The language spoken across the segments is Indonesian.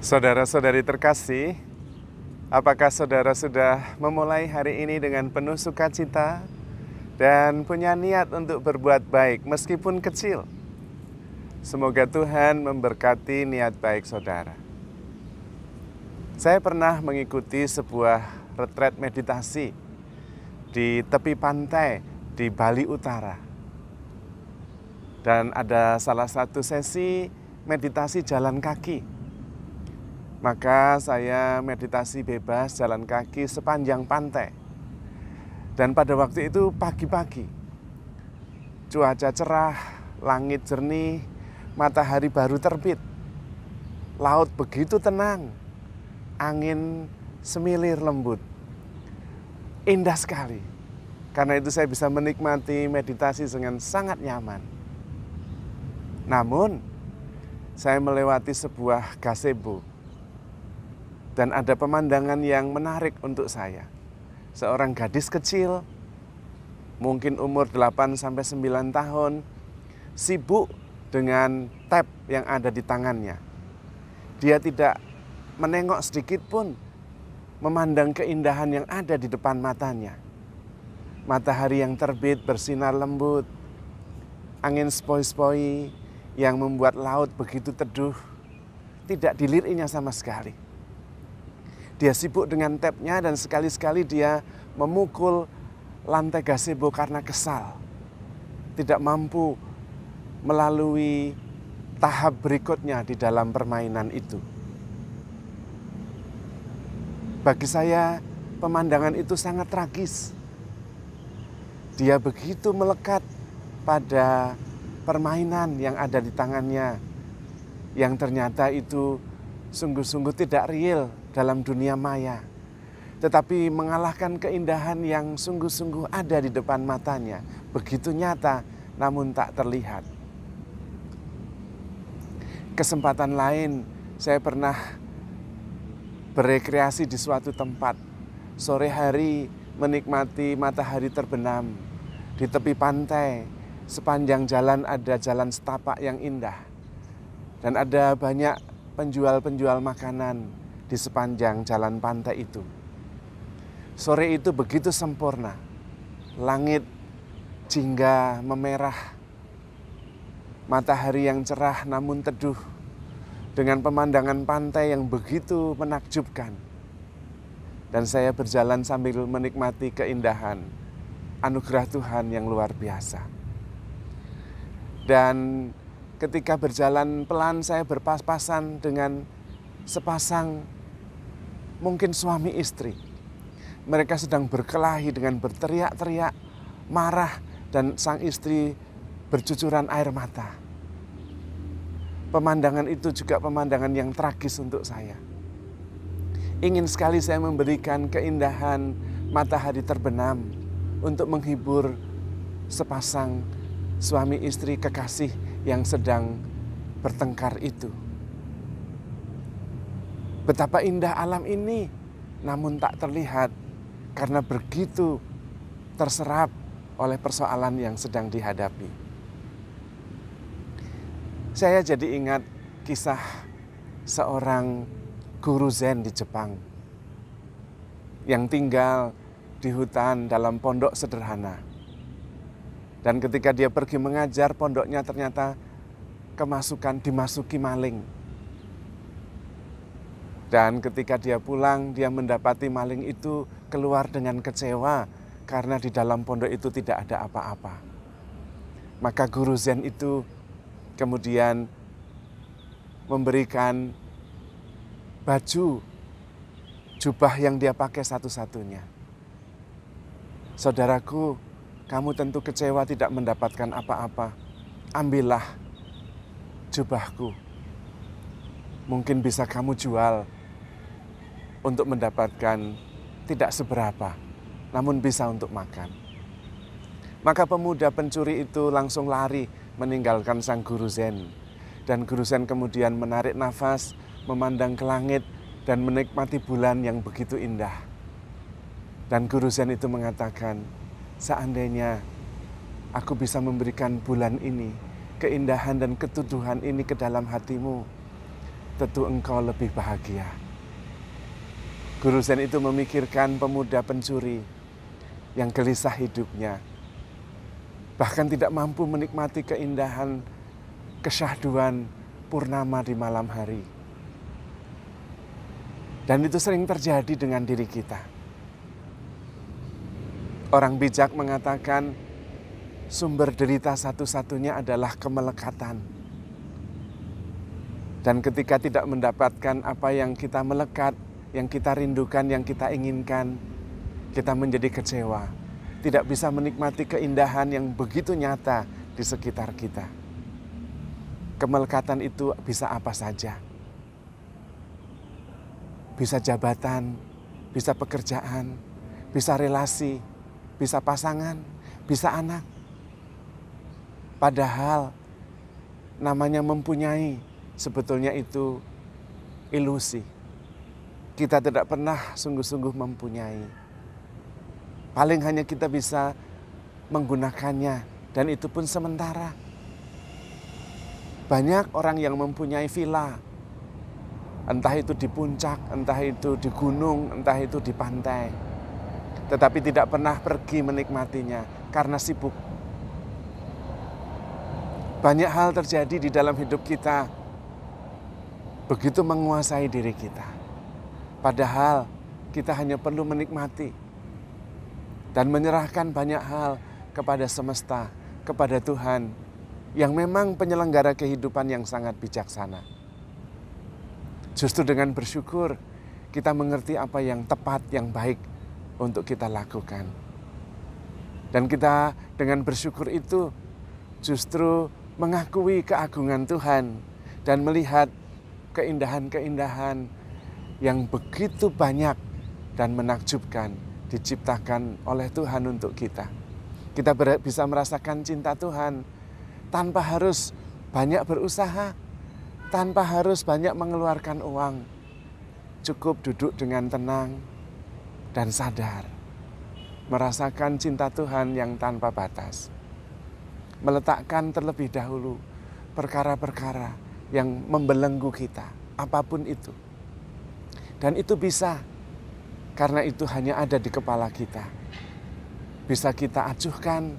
Saudara-saudari terkasih, apakah saudara sudah memulai hari ini dengan penuh sukacita dan punya niat untuk berbuat baik meskipun kecil? Semoga Tuhan memberkati niat baik saudara. Saya pernah mengikuti sebuah retret meditasi di tepi pantai di Bali Utara. Dan ada salah satu sesi meditasi jalan kaki. Maka saya meditasi bebas jalan kaki sepanjang pantai. Dan pada waktu itu pagi-pagi, cuaca cerah, langit jernih, matahari baru terbit. Laut begitu tenang, angin semilir lembut. Indah sekali. Karena itu saya bisa menikmati meditasi dengan sangat nyaman. Namun, saya melewati sebuah gazebo. Dan ada pemandangan yang menarik untuk saya. Seorang gadis kecil, mungkin umur 8-9 tahun, sibuk dengan tab yang ada di tangannya. Dia tidak menengok sedikit pun, memandang keindahan yang ada di depan matanya. Matahari yang terbit bersinar lembut, angin sepoi-sepoi yang membuat laut begitu teduh, tidak diliriknya sama sekali. Dia sibuk dengan tabnya dan sekali-sekali dia memukul lantai gazebo karena kesal. Tidak mampu melalui tahap berikutnya di dalam permainan itu. Bagi saya pemandangan itu sangat tragis. Dia begitu melekat pada permainan yang ada di tangannya, yang ternyata itu sungguh-sungguh tidak real dalam dunia maya, tetapi mengalahkan keindahan yang sungguh-sungguh ada di depan matanya, begitu nyata namun tak terlihat. Kesempatan lain, saya pernah berekreasi di suatu tempat, sore hari menikmati matahari terbenam di tepi pantai. Sepanjang jalan ada jalan setapak yang indah, dan ada banyak penjual-penjual makanan di sepanjang jalan pantai itu. Sore itu begitu sempurna, langit jingga memerah, matahari yang cerah namun teduh, dengan pemandangan pantai yang begitu menakjubkan. Dan saya berjalan sambil menikmati keindahan anugerah Tuhan yang luar biasa. Dan ketika berjalan pelan, saya berpas-pasan dengan sepasang mungkin suami istri. Mereka sedang berkelahi dengan berteriak-teriak, marah, dan sang istri bercucuran air mata. Pemandangan itu juga pemandangan yang tragis untuk saya. Ingin sekali saya memberikan keindahan matahari terbenam untuk menghibur sepasang suami istri kekasih yang sedang bertengkar itu. Betapa indah alam ini, namun tak terlihat karena begitu terserap oleh persoalan yang sedang dihadapi. Saya jadi ingat kisah seorang guru Zen di Jepang yang tinggal di hutan dalam pondok sederhana. Dan ketika dia pergi mengajar, pondoknya ternyata dimasuki maling. Dan ketika dia pulang, dia mendapati maling itu keluar dengan kecewa karena di dalam pondok itu tidak ada apa-apa. Maka guru Zen itu kemudian memberikan baju, jubah yang dia pakai satu-satunya. Saudaraku, kamu tentu kecewa tidak mendapatkan apa-apa. Ambillah jubahku. Mungkin bisa kamu jual untuk mendapatkan tidak seberapa, namun bisa untuk makan. Maka pemuda pencuri itu langsung lari meninggalkan sang guru Zen. Dan guru Zen kemudian menarik nafas, memandang ke langit, dan menikmati bulan yang begitu indah. Dan guru Zen itu mengatakan, seandainya aku bisa memberikan bulan ini, keindahan dan keteduhan ini ke dalam hatimu, tentu engkau lebih bahagia. Guru Zen itu memikirkan pemuda pencuri yang gelisah hidupnya, bahkan tidak mampu menikmati keindahan kesyahduan purnama di malam hari. Dan itu sering terjadi dengan diri kita. Orang bijak mengatakan sumber derita satu-satunya adalah kemelekatan. Dan ketika tidak mendapatkan apa yang kita melekat, yang kita rindukan, yang kita inginkan, kita menjadi kecewa. Tidak bisa menikmati keindahan yang begitu nyata di sekitar kita. Kemelekatan itu bisa apa saja. Bisa jabatan, bisa pekerjaan, bisa relasi, bisa pasangan, bisa anak. Padahal namanya mempunyai, sebetulnya itu ilusi. Kita tidak pernah sungguh-sungguh mempunyai. Paling hanya kita bisa menggunakannya, dan itu pun sementara. Banyak orang yang mempunyai villa, entah itu di puncak, entah itu di gunung, entah itu di pantai, tetapi tidak pernah pergi menikmatinya karena sibuk. Banyak hal terjadi di dalam hidup kita, begitu menguasai diri kita. Padahal kita hanya perlu menikmati dan menyerahkan banyak hal kepada semesta, kepada Tuhan, yang memang penyelenggara kehidupan yang sangat bijaksana. Justru dengan bersyukur, kita mengerti apa yang tepat, yang baik untuk kita lakukan. Dan kita dengan bersyukur itu justru mengakui keagungan Tuhan dan melihat keindahan-keindahan yang begitu banyak dan menakjubkan diciptakan oleh Tuhan untuk kita. Kita bisa merasakan cinta Tuhan tanpa harus banyak berusaha, tanpa harus banyak mengeluarkan uang. Cukup duduk dengan tenang dan sadar, merasakan cinta Tuhan yang tanpa batas. Meletakkan terlebih dahulu perkara-perkara yang membelenggu kita, apapun itu. Dan itu bisa, karena itu hanya ada di kepala kita. Bisa kita acuhkan,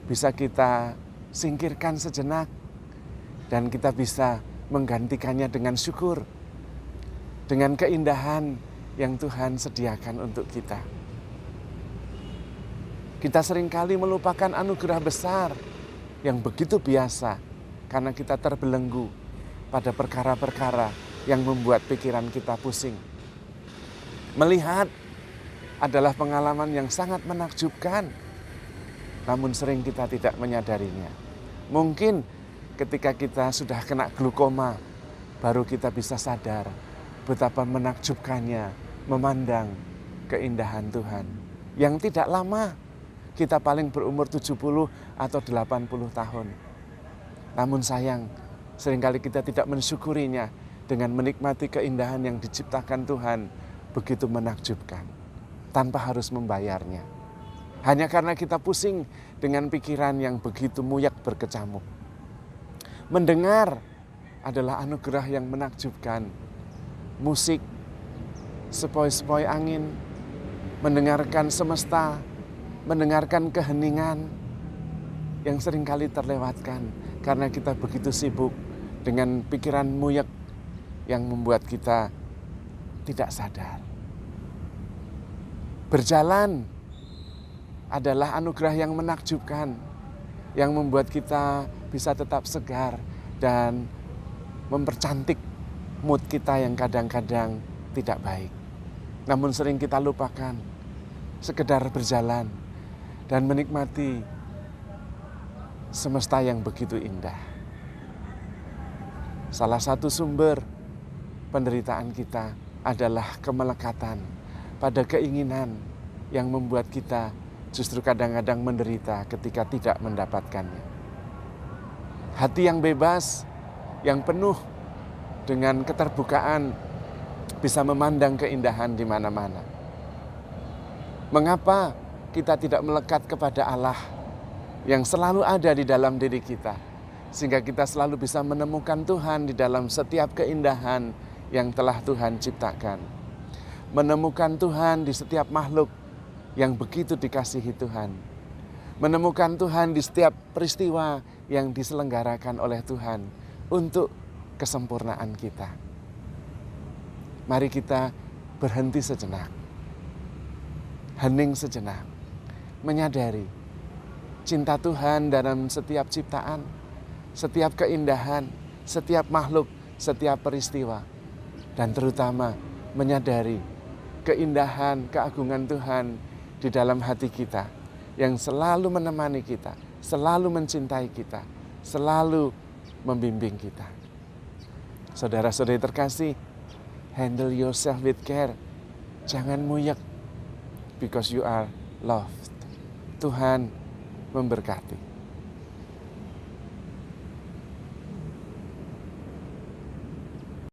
bisa kita singkirkan sejenak, dan kita bisa menggantikannya dengan syukur, dengan keindahan yang Tuhan sediakan untuk kita. Kita seringkali melupakan anugerah besar yang begitu biasa karena kita terbelenggu pada perkara-perkara yang membuat pikiran kita pusing. Melihat adalah pengalaman yang sangat menakjubkan, namun sering kita tidak menyadarinya. Mungkin ketika kita sudah kena glukoma, baru kita bisa sadar betapa menakjubkannya memandang keindahan Tuhan. Yang tidak lama, kita paling berumur 70 atau 80 tahun. Namun sayang, seringkali kita tidak mensyukurinya dengan menikmati keindahan yang diciptakan Tuhan begitu menakjubkan, tanpa harus membayarnya. Hanya karena kita pusing dengan pikiran yang begitu muyak berkecamuk. Mendengar adalah anugerah yang menakjubkan. Musik, sepoi-sepoi angin, mendengarkan semesta, mendengarkan keheningan yang seringkali terlewatkan karena kita begitu sibuk dengan pikiran muyak yang membuat kita tidak sadar. Berjalan adalah anugerah yang menakjubkan, yang membuat kita bisa tetap segar dan mempercantik mood kita yang kadang-kadang tidak baik. Namun sering kita lupakan sekedar berjalan dan menikmati semesta yang begitu indah. Salah satu sumber penderitaan kita adalah kemelekatan pada keinginan yang membuat kita justru kadang-kadang menderita ketika tidak mendapatkannya. Hati yang bebas, yang penuh dengan keterbukaan, bisa memandang keindahan di mana-mana. Mengapa kita tidak melekat kepada Allah yang selalu ada di dalam diri kita, sehingga kita selalu bisa menemukan Tuhan di dalam setiap keindahan yang telah Tuhan ciptakan. Menemukan Tuhan di setiap makhluk yang begitu dikasihi Tuhan. Menemukan Tuhan di setiap peristiwa yang diselenggarakan oleh Tuhan untuk kesempurnaan kita. Mari kita berhenti sejenak, hening sejenak, menyadari cinta Tuhan dalam setiap ciptaan, setiap keindahan, setiap makhluk, setiap peristiwa, dan terutama menyadari keindahan, keagungan Tuhan di dalam hati kita yang selalu menemani kita, selalu mencintai kita, selalu membimbing kita. Saudara-saudari terkasih, handle yourself with care. Jangan muyek, because you are loved. Tuhan memberkati.